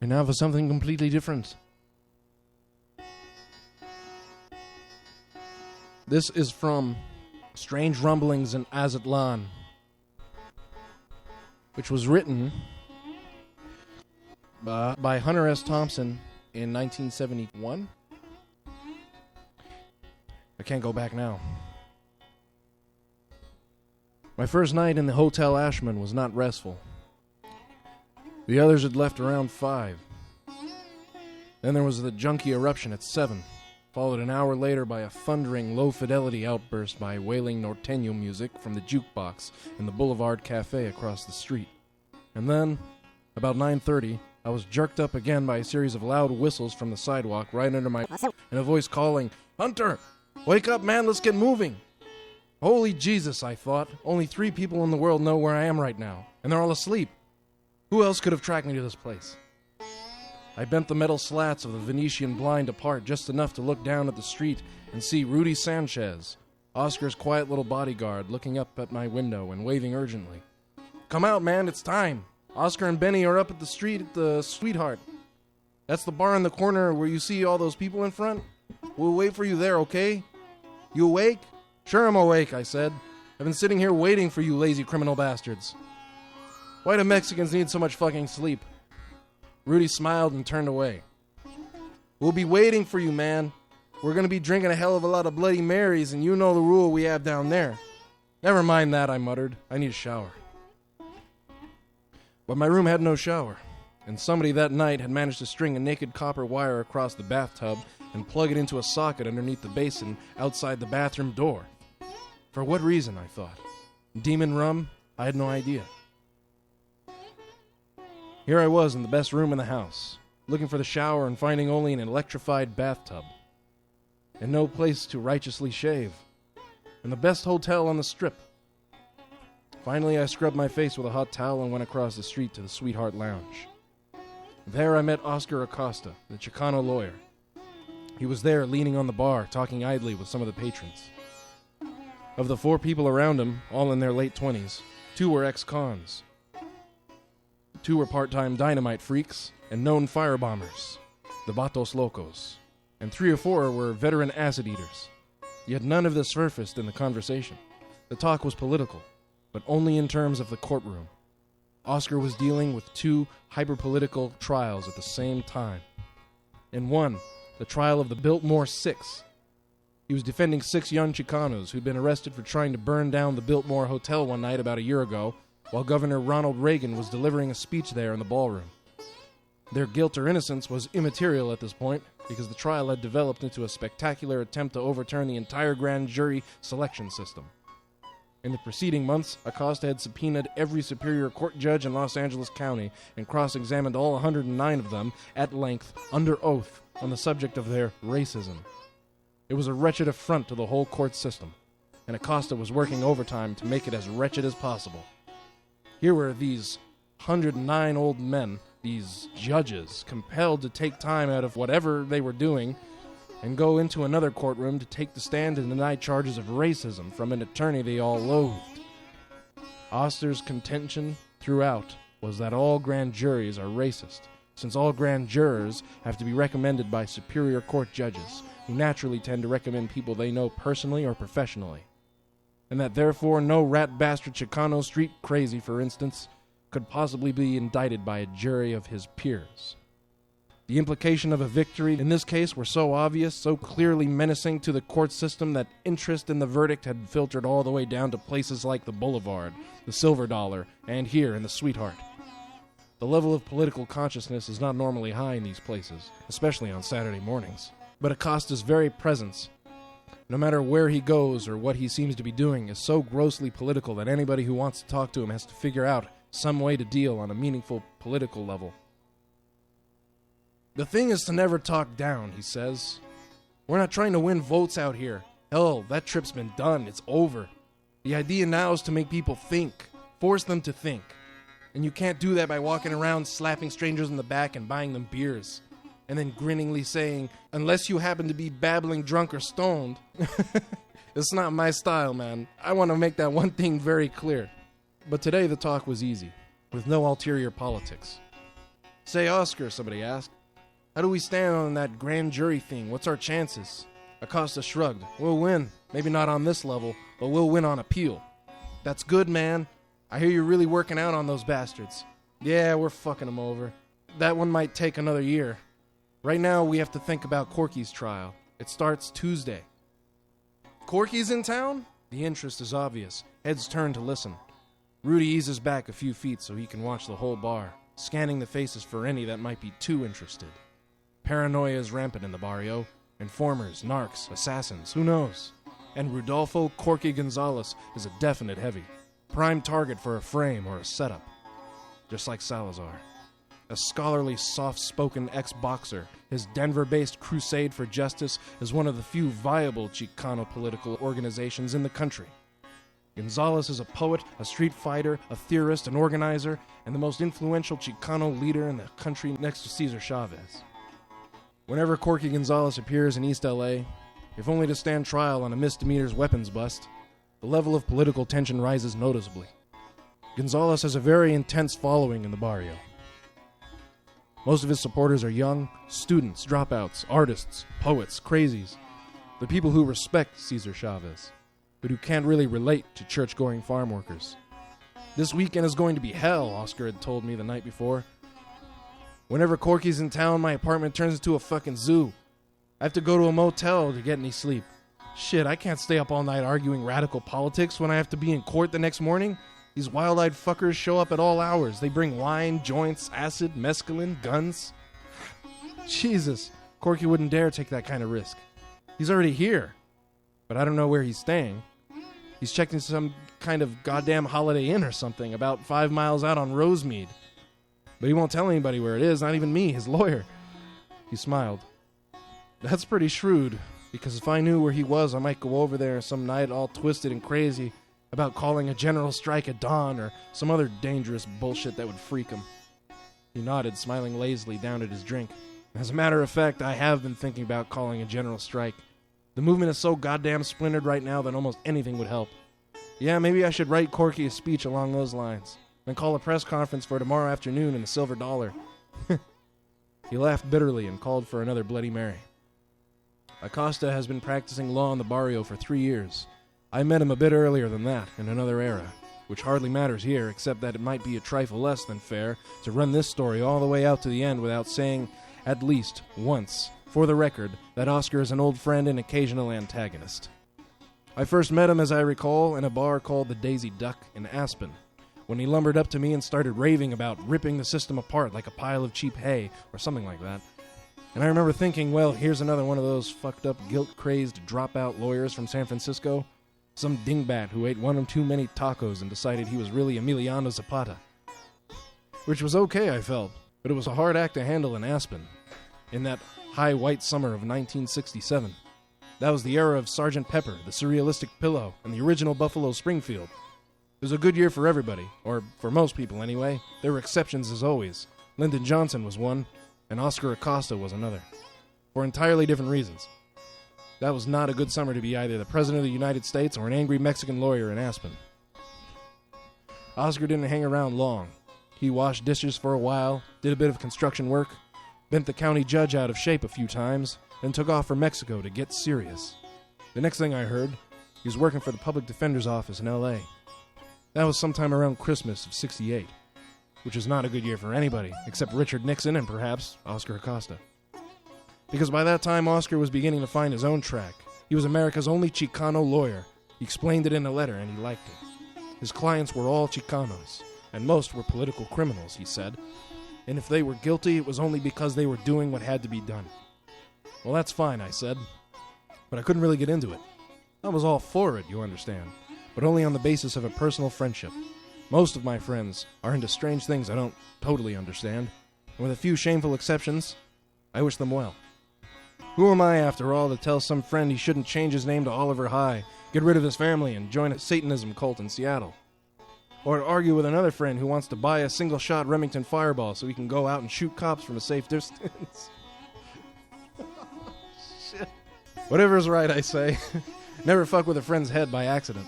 And now for something completely different. This is from Strange Rumblings in Aztlan, which was written by Hunter S. Thompson in 1971. I can't go back now. My first night in the Hotel Ashman was not restful. The others had left around 5. Then there was the junkie eruption at 7, followed an hour later by a thundering, low-fidelity outburst by wailing norteño music from the jukebox in the Boulevard Cafe across the street. And then, about 9:30, I was jerked up again by a series of loud whistles from the sidewalk right under my and a voice calling, "Hunter! Wake up, man, let's get moving!" Holy Jesus, I thought. Only 3 people in the world know where I am right now, and they're all asleep. Who else could have tracked me to this place? I bent the metal slats of the Venetian blind apart just enough to look down at the street and see Rudy Sanchez, Oscar's quiet little bodyguard, looking up at my window and waving urgently. "Come out, man, it's time. Oscar and Benny are up at the street at the Sweetheart. That's the bar in the corner where you see all those people in front. We'll wait for you there, okay? You awake?" "Sure I'm awake," I said. "I've been sitting here waiting for you lazy criminal bastards. Why do Mexicans need so much fucking sleep?" Rudy smiled and turned away. "We'll be waiting for you, man. We're going to be drinking a hell of a lot of Bloody Marys, and you know the rule we have down there." "Never mind that," I muttered. "I need a shower." But my room had no shower, and somebody that night had managed to string a naked copper wire across the bathtub and plug it into a socket underneath the basin outside the bathroom door. For what reason, I thought. Demon rum? I had no idea. Here I was in the best room in the house, looking for the shower and finding only an electrified bathtub, and no place to righteously shave, and the best hotel on the strip. Finally, I scrubbed my face with a hot towel and went across the street to the Sweetheart Lounge. There I met Oscar Acosta, the Chicano lawyer. He was there leaning on the bar, talking idly with some of the patrons. Of the 4 people around him, all in their late 20s, 2 were ex-cons. 2 were part-time dynamite freaks and known firebombers, the Vatos Locos, and 3 or 4 were veteran acid eaters. Yet none of this surfaced in the conversation. The talk was political, but only in terms of the courtroom. Oscar was dealing with 2 hyper-political trials at the same time. In one, the trial of the Biltmore 6. He was defending 6 young Chicanos who'd been arrested for trying to burn down the Biltmore Hotel one night about a year ago, while Governor Ronald Reagan was delivering a speech there in the ballroom. Their guilt or innocence was immaterial at this point, because the trial had developed into a spectacular attempt to overturn the entire grand jury selection system. In the preceding months, Acosta had subpoenaed every superior court judge in Los Angeles County and cross-examined all 109 of them at length, under oath, on the subject of their racism. It was a wretched affront to the whole court system, and Acosta was working overtime to make it as wretched as possible. Here were these 109 old men, these judges, compelled to take time out of whatever they were doing and go into another courtroom to take the stand and deny charges of racism from an attorney they all loathed. Oster's contention throughout was that all grand juries are racist, since all grand jurors have to be recommended by superior court judges, who naturally tend to recommend people they know personally or professionally, and that therefore no rat bastard Chicano street crazy, for instance, could possibly be indicted by a jury of his peers. The implication of a victory in this case were so obvious, so clearly menacing to the court system that interest in the verdict had filtered all the way down to places like the Boulevard, the Silver Dollar, and here in the Sweetheart. The level of political consciousness is not normally high in these places, especially on Saturday mornings. But Acosta's very presence, no matter where he goes or what he seems to be doing, is so grossly political that anybody who wants to talk to him has to figure out some way to deal on a meaningful political level. "The thing is to never talk down," he says. "We're not trying to win votes out here. Hell, that trip's been done. It's over. The idea now is to make people think. Force them to think. And you can't do that by walking around slapping strangers in the back and buying them beers. And then grinningly saying, unless you happen to be babbling drunk or stoned." It's not my style, man. I want to make that one thing very clear. But today the talk was easy, with no ulterior politics. Say, Oscar, somebody asked, how do we stand on that grand jury thing? What's our chances? Acosta shrugged. We'll win. Maybe not on this level, but we'll win on appeal. That's good, man. I hear you're really working out on those bastards. Yeah, we're fucking them over. That one might take another year. Right now, we have to think about Corky's trial. It starts Tuesday. Corky's in town? The interest is obvious. Heads turn to listen. Rudy eases back a few feet so he can watch the whole bar, scanning the faces for any that might be too interested. Paranoia is rampant in the barrio. Informers, narcs, assassins, who knows? And Rudolfo Corky Gonzales is a definite heavy. Prime target for a frame or a setup. Just like Salazar. A scholarly, soft-spoken ex-boxer, his Denver-based crusade for justice is one of the few viable Chicano political organizations in the country. Gonzales is a poet, a street fighter, a theorist, an organizer, and the most influential Chicano leader in the country next to Cesar Chavez. Whenever Corky Gonzales appears in East L.A., if only to stand trial on a misdemeanor's weapons bust, the level of political tension rises noticeably. Gonzales has a very intense following in the barrio. Most of his supporters are young, students, dropouts, artists, poets, crazies, the people who respect Cesar Chavez, but who can't really relate to church-going farm workers. This weekend is going to be hell, Oscar had told me the night before. Whenever Corky's in town, my apartment turns into a fucking zoo. I have to go to a motel to get any sleep. Shit, I can't stay up all night arguing radical politics when I have to be in court the next morning. These wild-eyed fuckers show up at all hours. They bring wine, joints, acid, mescaline, guns. Jesus, Corky wouldn't dare take that kind of risk. He's already here, but I don't know where he's staying. He's checked into some kind of goddamn Holiday Inn or something about 5 miles out on Rosemead. But he won't tell anybody where it is, not even me, his lawyer. He smiled. That's pretty shrewd, because if I knew where he was, I might go over there some night all twisted and crazy about calling a general strike at dawn or some other dangerous bullshit that would freak him. He nodded, smiling lazily down at his drink. As a matter of fact, I have been thinking about calling a general strike. The movement is so goddamn splintered right now that almost anything would help. Yeah, maybe I should write Corky a speech along those lines, then call a press conference for tomorrow afternoon in the Silver Dollar. He laughed bitterly and called for another Bloody Mary. Acosta has been practicing law in the barrio for 3 years. I met him a bit earlier than that, in another era, which hardly matters here, except that it might be a trifle less than fair to run this story all the way out to the end without saying, at least once, for the record, that Oscar is an old friend and occasional antagonist. I first met him, as I recall, in a bar called the Daisy Duck in Aspen, when he lumbered up to me and started raving about ripping the system apart like a pile of cheap hay, or something like that. And I remember thinking, well, here's another one of those fucked up, guilt-crazed dropout lawyers from San Francisco. Some dingbat who ate one of too many tacos and decided he was really Emiliano Zapata. Which was okay, I felt, but it was a hard act to handle in Aspen, in that high white summer of 1967. That was the era of Sgt. Pepper, the Surrealistic Pillow, and the original Buffalo Springfield. It was a good year for everybody, or for most people anyway. There were exceptions as always. Lyndon Johnson was one, and Oscar Acosta was another, for entirely different reasons. That was not a good summer to be either the President of the United States or an angry Mexican lawyer in Aspen. Oscar didn't hang around long. He washed dishes for a while, did a bit of construction work, bent the county judge out of shape a few times, then took off for Mexico to get serious. The next thing I heard, he was working for the public defender's office in L.A. That was sometime around Christmas of '68, which is not a good year for anybody, except Richard Nixon and perhaps Oscar Acosta. Because by that time, Oscar was beginning to find his own track. He was America's only Chicano lawyer. He explained it in a letter, and he liked it. His clients were all Chicanos, and most were political criminals, he said. And if they were guilty, it was only because they were doing what had to be done. Well, that's fine, I said. But I couldn't really get into it. I was all for it, you understand, but only on the basis of a personal friendship. Most of my friends are into strange things I don't totally understand, and with a few shameful exceptions, I wish them well. Who am I, after all, to tell some friend he shouldn't change his name to Oliver High, get rid of his family, and join a Satanism cult in Seattle? Or to argue with another friend who wants to buy a single-shot Remington Fireball so he can go out and shoot cops from a safe distance? Shit. Whatever's right, I say. Never fuck with a friend's head by accident.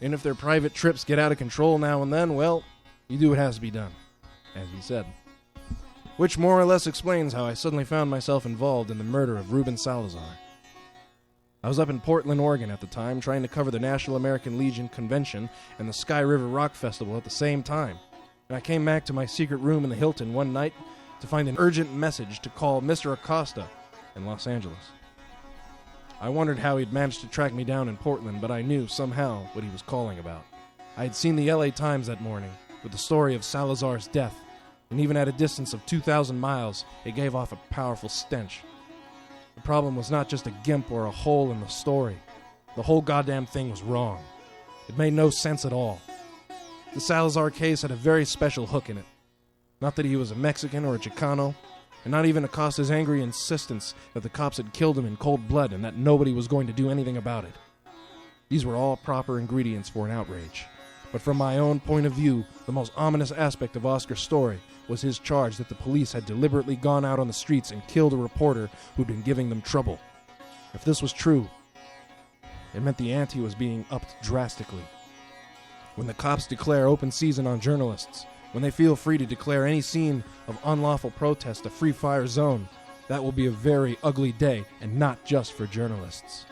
And if their private trips get out of control now and then, well, you do what has to be done, as he said. which more or less explains how I suddenly found myself involved in the murder of Ruben Salazar. I was up in Portland, Oregon at the time, trying to cover the National American Legion Convention and the Sky River Rock Festival at the same time, and I came back to my secret room in the Hilton one night to find an urgent message to call Mr. Acosta in Los Angeles. I wondered how he'd managed to track me down in Portland, but I knew somehow what he was calling about. I had seen the LA Times that morning with the story of Salazar's death, and even at a distance of 2,000 miles, it gave off a powerful stench. The problem was not just a gimp or a hole in the story. The whole goddamn thing was wrong. It made no sense at all. The Salazar case had a very special hook in it. Not that he was a Mexican or a Chicano, and not even Acosta's angry insistence that the cops had killed him in cold blood and that nobody was going to do anything about it. These were all proper ingredients for an outrage. But from my own point of view, the most ominous aspect of Oscar's story was his charge that the police had deliberately gone out on the streets and killed a reporter who'd been giving them trouble. If this was true, it meant the ante was being upped drastically. When the cops declare open season on journalists, when they feel free to declare any scene of unlawful protest a free fire zone, that will be a very ugly day, and not just for journalists.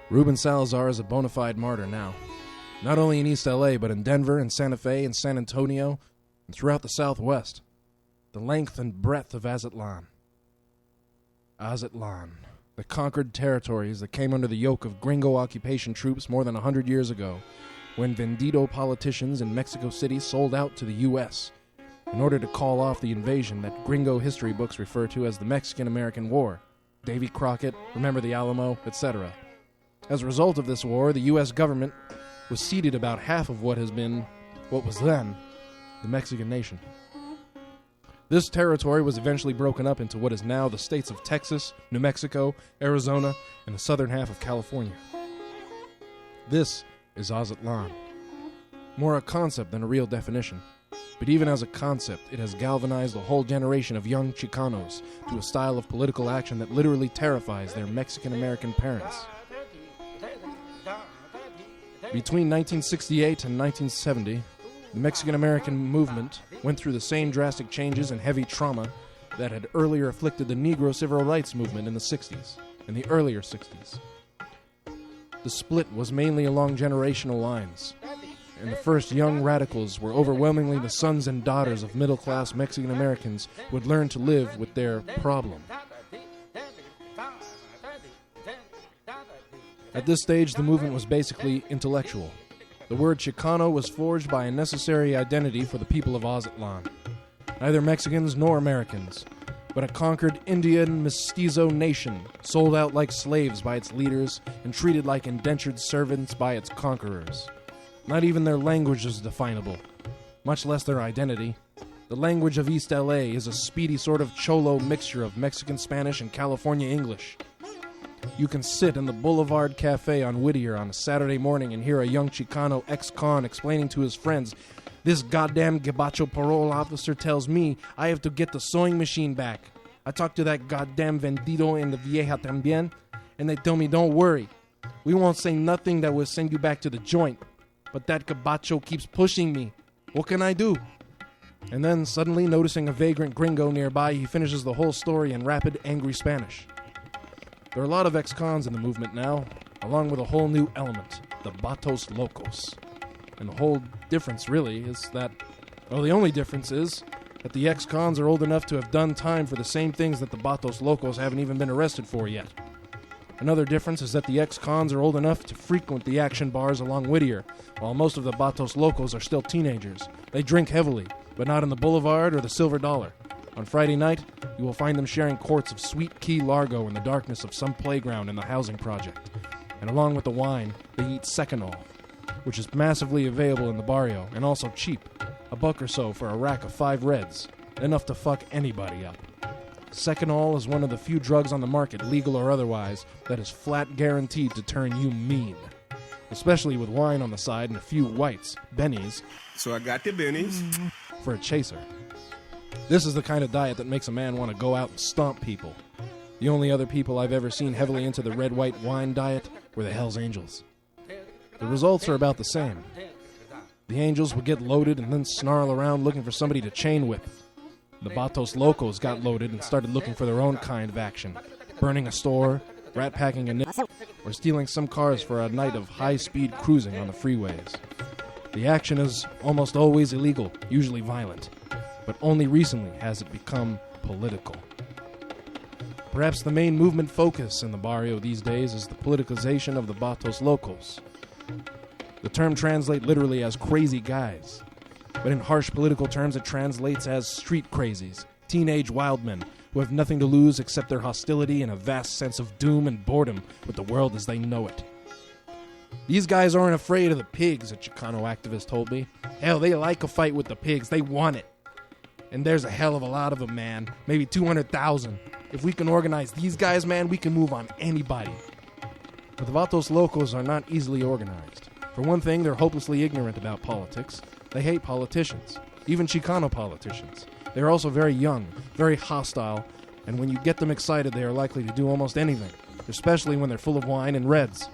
Ruben Salazar is a bona fide martyr now, not only in East LA, but in Denver and Santa Fe and San Antonio and throughout the Southwest. The length and breadth of Aztlan. Aztlan, the conquered territories that came under the yoke of gringo occupation troops more than 100 years ago, when vendido politicians in Mexico City sold out to the U.S. in order to call off the invasion that gringo history books refer to as the Mexican-American War, Davy Crockett, Remember the Alamo, etc. As a result of this war, the U.S. government was ceded about half of what was then, the Mexican nation. This territory was eventually broken up into what is now the states of Texas, New Mexico, Arizona, and the southern half of California. This is Aztlan. More a concept than a real definition. But even as a concept, it has galvanized a whole generation of young Chicanos to a style of political action that literally terrifies their Mexican-American parents. Between 1968 and 1970, the Mexican-American movement went through the same drastic changes and heavy trauma that had earlier afflicted the Negro civil rights movement in the 60s, in the earlier 60s. The split was mainly along generational lines. and the first young radicals were overwhelmingly the sons and daughters of middle-class Mexican Americans who would learn to live with their problem. At this stage, the movement was basically intellectual. The word Chicano was forged by a necessary identity for the people of Aztlan. Neither Mexicans nor Americans, but a conquered Indian mestizo nation, sold out like slaves by its leaders and treated like indentured servants by its conquerors. Not even their language is definable, much less their identity. The language of East LA is a speedy sort of cholo mixture of Mexican Spanish and California English. You can sit in the Boulevard Cafe on Whittier on a Saturday morning and hear a young Chicano ex-con explaining to his friends, "This goddamn gabacho parole officer tells me I have to get the sewing machine back. I talked to that goddamn vendido and the vieja también, and they tell me don't worry. We won't say nothing that will send you back to the joint. But that gabacho keeps pushing me. What can I do?" And then, suddenly noticing a vagrant gringo nearby, he finishes the whole story in rapid, angry Spanish. There are a lot of ex-cons in the movement now, along with a whole new element, the Vatos Locos. And the whole difference, really, is that, well, the only difference is that the ex-cons are old enough to have done time for the same things that the Vatos Locos haven't even been arrested for yet. Another difference is that the ex-cons are old enough to frequent the action bars along Whittier, while most of the Vatos Locos are still teenagers. They drink heavily, but not in the Boulevard or the Silver Dollar. On Friday night, you will find them sharing quarts of sweet Key Largo in the darkness of some playground in the housing project. And along with the wine, they eat secanol, which is massively available in the barrio and also cheap, $1 or so for a rack of 5 reds, enough to fuck anybody up. Secanol is one of the few drugs on the market, legal or otherwise, that is flat guaranteed to turn you mean. Especially with wine on the side and a few whites, bennies. So I got the bennies. For a chaser. This is the kind of diet that makes a man want to go out and stomp people. The only other people I've ever seen heavily into the red-white wine diet were the Hells Angels. The results are about the same. The Angels would get loaded and then snarl around looking for somebody to chain whip. The Vatos Locos got loaded and started looking for their own kind of action, burning a store, rat-packing a nip, or stealing some cars for a night of high-speed cruising on the freeways. The action is almost always illegal, usually violent, but only recently has it become political. Perhaps the main movement focus in the barrio these days is the politicization of the Vatos Locos. The term translates literally as crazy guys, but in harsh political terms it translates as street crazies, teenage wild men who have nothing to lose except their hostility and a vast sense of doom and boredom with the world as they know it. These guys aren't afraid of the pigs, a Chicano activist told me. Hell, they like a fight with the pigs. They want it. And there's a hell of a lot of them, man. Maybe 200,000. If we can organize these guys, man, we can move on anybody. But the Vatos Locos are not easily organized. For one thing, they're hopelessly ignorant about politics. They hate politicians, even Chicano politicians. They're also very young, very hostile, and when you get them excited, they are likely to do almost anything, especially when they're full of wine and reds.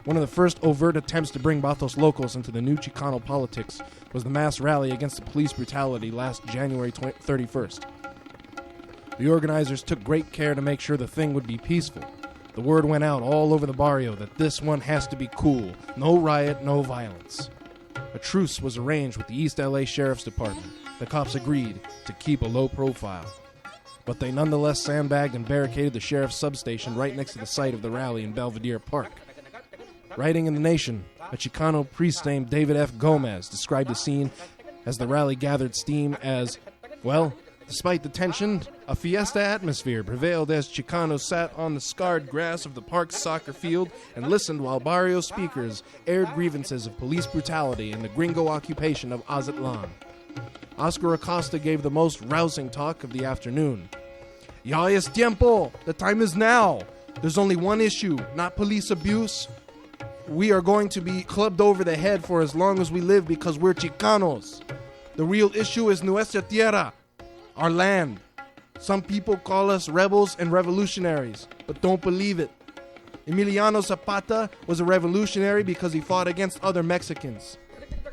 One of the first overt attempts to bring Vatos Locos into the new Chicano politics was the mass rally against the police brutality last January 31st. The organizers took great care to make sure the thing would be peaceful. The word went out all over the barrio that this one has to be cool. No riot, no violence. A truce was arranged with the East LA Sheriff's Department. The cops agreed to keep a low profile. But they nonetheless sandbagged and barricaded the sheriff's substation right next to the site of the rally in Belvedere Park. Writing in The Nation, a Chicano priest named David F. Gomez described the scene as the rally gathered steam as, well, despite the tension, a fiesta atmosphere prevailed as Chicanos sat on the scarred grass of the park's soccer field and listened while barrio speakers aired grievances of police brutality and the gringo occupation of Aztlan. Oscar Acosta gave the most rousing talk of the afternoon. Ya es tiempo! The time is now! There's only one issue, not police abuse. We are going to be clubbed over the head for as long as we live because we're Chicanos. The real issue is Nuestra Tierra, our land. Some people call us rebels and revolutionaries, but don't believe it. Emiliano Zapata was a revolutionary because he fought against other Mexicans.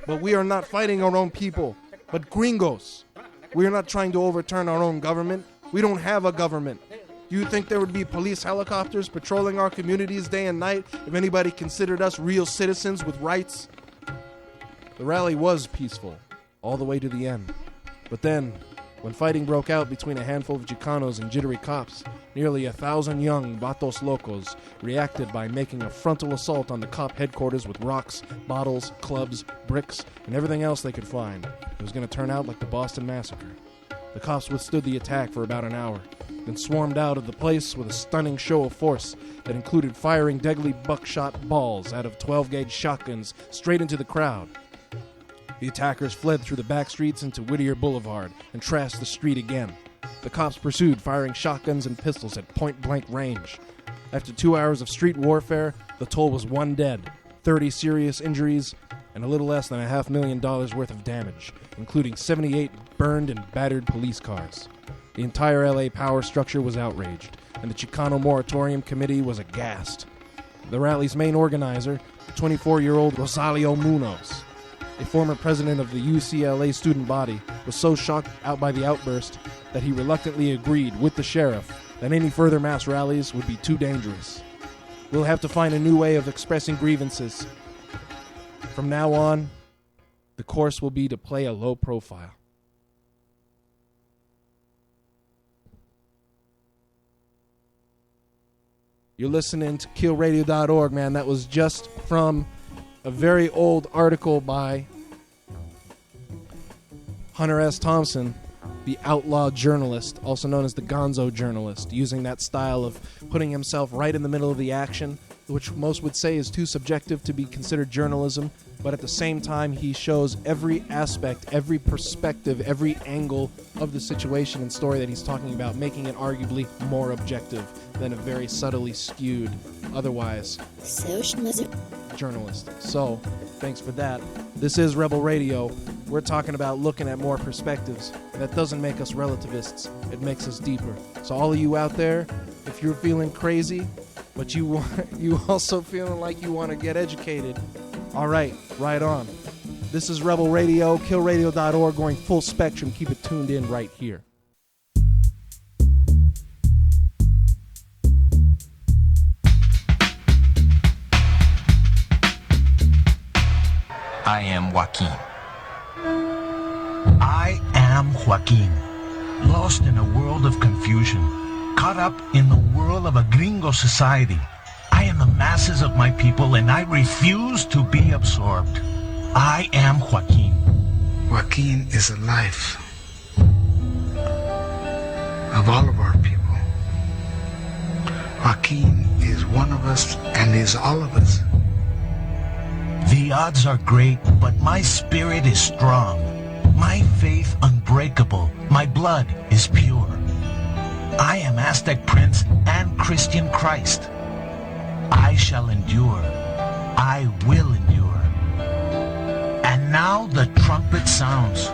But we are not fighting our own people, but gringos. We are not trying to overturn our own government. We don't have a government. Do you think there would be police helicopters patrolling our communities day and night if anybody considered us real citizens with rights? The rally was peaceful, all the way to the end. But then, when fighting broke out between a handful of Chicanos and jittery cops, nearly 1,000 young Vatos Locos reacted by making a frontal assault on the cop headquarters with rocks, bottles, clubs, bricks, and everything else they could find. It was going to turn out like the Boston Massacre. The cops withstood the attack for about an hour, then swarmed out of the place with a stunning show of force that included firing deadly buckshot balls out of 12-gauge shotguns straight into the crowd. The attackers fled through the back streets into Whittier Boulevard and trashed the street again. The cops pursued, firing shotguns and pistols at point-blank range. After 2 hours of street warfare, the toll was 1 dead, 30 serious injuries, and a little less than $500,000 worth of damage, including 78 burned and battered police cars. The entire LA power structure was outraged, and the Chicano Moratorium Committee was aghast. The rally's main organizer, 24-year-old Rosario Munoz, a former president of the UCLA student body, was so shocked out by the outburst that he reluctantly agreed with the sheriff that any further mass rallies would be too dangerous. We'll have to find a new way of expressing grievances. From now on, the course will be to play a low profile. You're listening to killradio.org, man. That was just from a very old article by Hunter S. Thompson, the outlaw journalist, also known as the Gonzo Journalist, using that style of putting himself right in the middle of the action, which most would say is too subjective to be considered journalism, but at the same time he shows every aspect, every perspective, every angle of the situation and story that he's talking about, making it arguably more objective than a very subtly skewed, otherwise socialism journalist. So, thanks for that. This is Rebel Radio. We're talking about looking at more perspectives. That doesn't make us relativists. It makes us deeper. So all of you out there, if you're feeling crazy, but you also feeling like you want to get educated, all right, right on. This is Rebel Radio, killradio.org, going full spectrum. Keep it tuned in right here. I am Joaquin. I am Joaquin, lost in a world of confusion, caught up in the whirl of a gringo society. I am the masses of my people, and I refuse to be absorbed. I am Joaquin. Joaquin is a life of all of our people. Joaquin is one of us and is all of us. The odds are great, but my spirit is strong. My faith unbreakable. My blood is pure. I am Aztec Prince and Christian Christ. I shall endure. I will endure. And now the trumpet sounds.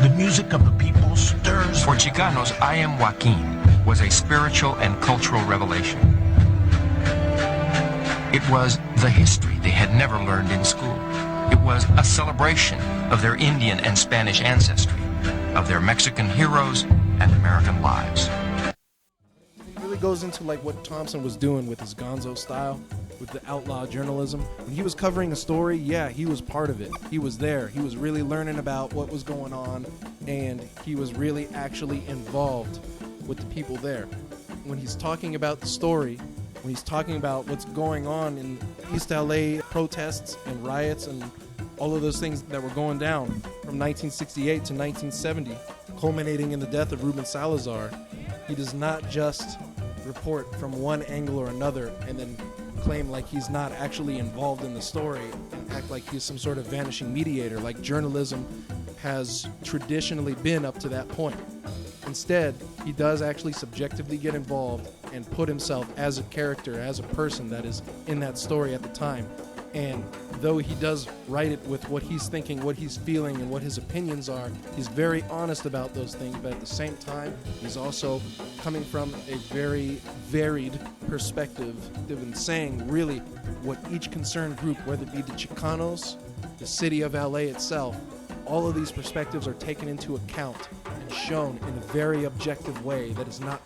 The music of the people stirs. For Chicanos, I am Joaquin was a spiritual and cultural revelation. It was the history they had never learned in school. It was a celebration of their Indian and Spanish ancestry, of their Mexican heroes and American lives. It really goes into like what Thompson was doing with his Gonzo style, with the outlaw journalism. When he was covering a story, yeah, he was part of it. He was there. He was really learning about what was going on, and he was really actually involved with the people there. When he's talking about the story, when he's talking about what's going on in East LA protests and riots and all of those things that were going down from 1968 to 1970, culminating in the death of Ruben Salazar, he does not just report from one angle or another and then claim like he's not actually involved in the story and act like he's some sort of vanishing mediator like journalism has traditionally been up to that point. Instead, he does actually subjectively get involved and put himself as a character, as a person that is in that story at the time. And though he does write it with what he's thinking, what he's feeling, and what his opinions are, he's very honest about those things, but at the same time, he's also coming from a very varied perspective and saying really what each concerned group, whether it be the Chicanos, the city of LA itself, all of these perspectives are taken into account and shown in a very objective way that is not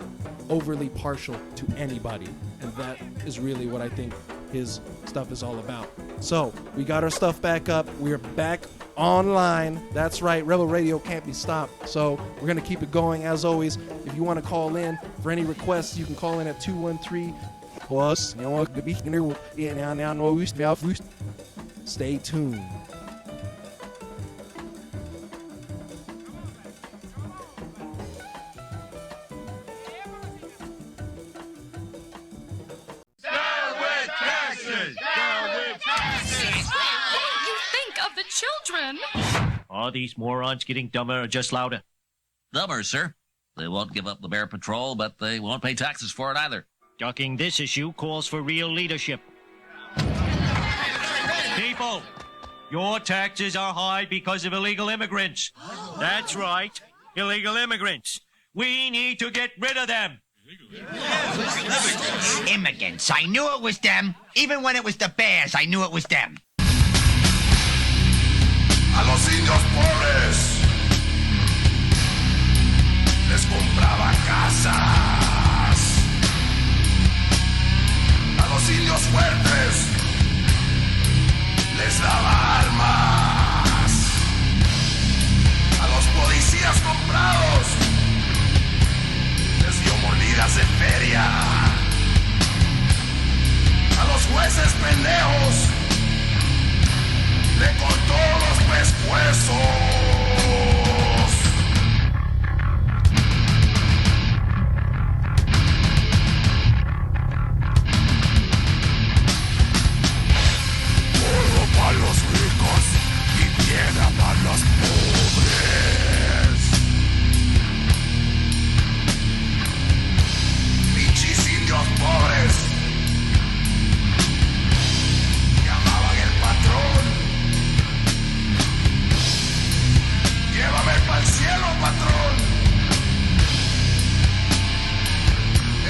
overly partial to anybody. And that is really what I think his stuff is all about. So, we got our stuff back up. We are back online. That's right, Rebel Radio can't be stopped. So we're going to keep it going. As always, if you want to call in for any requests, you can call in at 213 plus. Stay tuned. Children. Are these morons getting dumber or just louder? Dumber, sir. They won't give up the bear patrol, but they won't pay taxes for it either. Ducking this issue calls for real leadership. People, your taxes are high because of illegal immigrants. That's right, illegal immigrants. We need to get rid of them. Immigrants. I knew it was them. Even when it was the bears, I knew it was them. A los indios pobres les compraba casas. A los indios fuertes les daba armas. A los policías comprados les dio mordidas de feria. A los jueces pendejos le cortó los pescuezos. Oro para los ricos y piedra para los pobres. Pinches indios pobres llamaban el patrón. Llévame pa'l cielo, patrón.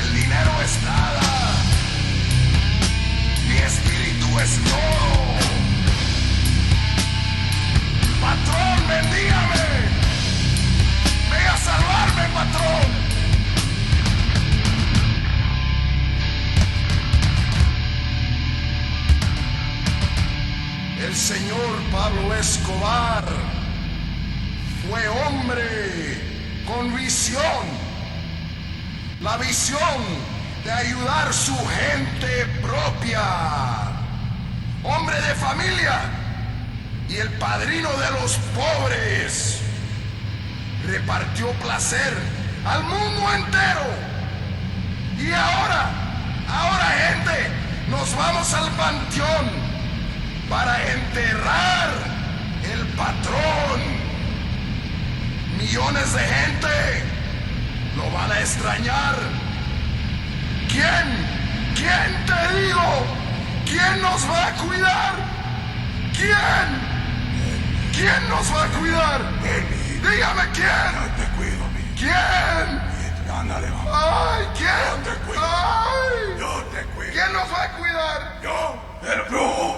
El dinero es nada. Mi espíritu es todo. Patrón, bendígame. Ve a salvarme, patrón. El señor Pablo Escobar fue hombre con visión, la visión de ayudar a su gente propia, hombre de familia y el padrino de los pobres. Repartió placer al mundo entero. Y ahora gente, nos vamos al panteón para enterrar el patrón. Millones de gente lo van a extrañar. ¿Quién te digo? ¿Quién nos va a cuidar? ¿Quién nos va a cuidar? Dígame quién. Yo te cuido, mi. ¿Quién? Ándale, vamos. Ay, ¿quién? Yo te cuido. Ay. Yo te cuido. ¿Quién nos va a cuidar? Yo, el brujo.